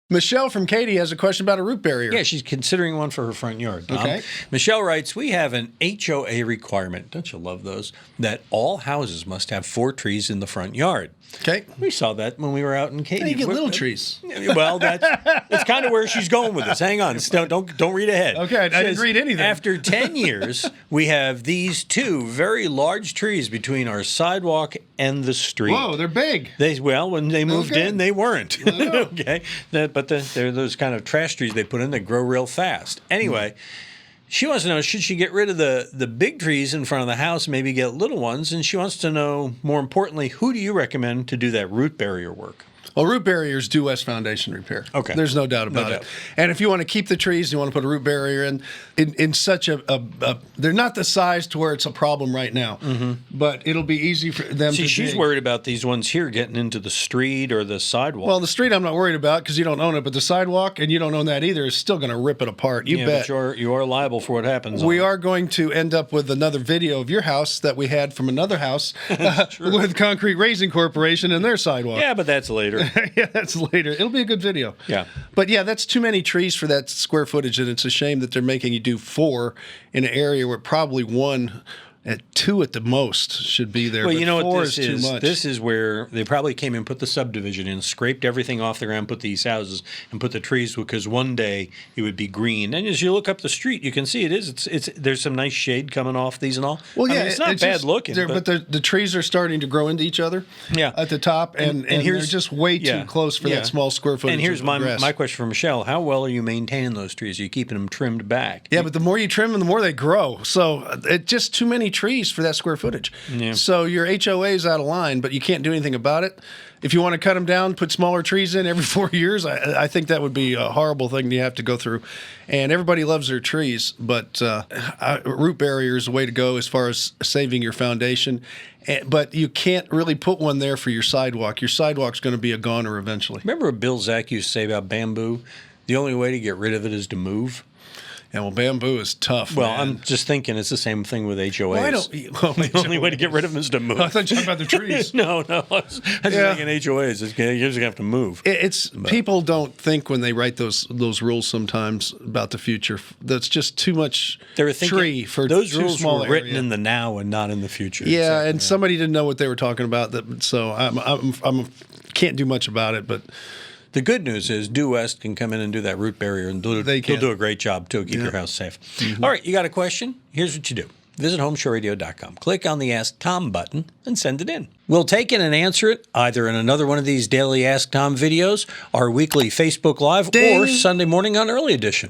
Michelle from Katy has a question about a root barrier. Yeah, she's considering one for her front yard. Okay. Michelle writes, we have an HOA requirement, don't you love those, that all houses must have 4 trees in the front yard. Okay. We saw that when we were out in Katy. You get little trees. Well, that's kind of where she's going with this. Hang on. Don't read ahead. Okay, I didn't read anything. After 10 years, we have these 2 very large trees between our sidewalk and the street. Whoa, they're big. When they moved in, they weren't. Oh. Okay. But they're those kind of trash trees they put in that grow real fast. Anyway, she wants to know, should she get rid of the big trees in front of the house, maybe get little ones? And she wants to know, more importantly, who do you recommend to do that root barrier work? Well, root barriers do West Foundation repair. Okay. There's no doubt about it. And if you want to keep the trees, you want to put a root barrier in such they're not the size to where it's a problem right now, but it'll be easy for them to she's dig. worried about these ones here getting into the street or the sidewalk. Well, the street I'm not worried about because you don't own it, but the sidewalk, and you don't own that either, is still going to rip it apart. You bet. But you are liable for what happens. We are going to end up with another video of your house that we had from another house with Concrete Raising Corporation and their sidewalk. Yeah, but that's later. Yeah, that's later. It'll be a good video. Yeah. But yeah, that's too many trees for that square footage, and it's a shame that they're making you do 4 in an area where probably 1 at 2 at the most should be there. Well, but you know 4 what this is? too much. This is where they probably came and put the subdivision in, scraped everything off the ground, put these houses, and put the trees because one day it would be green. And as you look up the street, you can see it is. It's there's some nice shade coming off these and all. Well, yeah, it's not bad looking. But the trees are starting to grow into each other. Yeah. At the top, and they're just way too close for that small square footage. And here's of grass. my question for Michelle: how well are you maintaining those trees? Are you keeping them trimmed back? Yeah, but the more you trim them, the more they grow. So it's just too many trees for that square footage. Yeah. So your HOA is out of line, but you can't do anything about it. If you want to cut them down, put smaller trees in every 4 years, I think that would be a horrible thing you have to go through. And everybody loves their trees, but root barrier is the way to go as far as saving your foundation. But you can't really put one there for your sidewalk. Your sidewalk's going to be a goner eventually. Remember what Bill Zach used to say about bamboo? The only way to get rid of it is to move. Yeah, well, bamboo is tough. Well, man. I'm just thinking it's the same thing with HOAs. Well, the only way to get rid of them is to move. I thought you were talking about the trees. No. I was thinking HOAs. You're just going to have to move. People don't think when they write those rules sometimes about the future. That's just too much tree for those too rules small were written area. in the now and not in the future. Yeah, and somebody didn't know what they were talking about. So I can't do much about it, but. The good news is Due West can come in and do that root barrier, and they'll do a great job, too. Keep your house safe. Mm-hmm. All right, you got a question? Here's what you do. Visit HomeShowRadio.com. Click on the Ask Tom button and send it in. We'll take it and answer it either in another one of these daily Ask Tom videos, our weekly Facebook Live, or Sunday morning on Early Edition.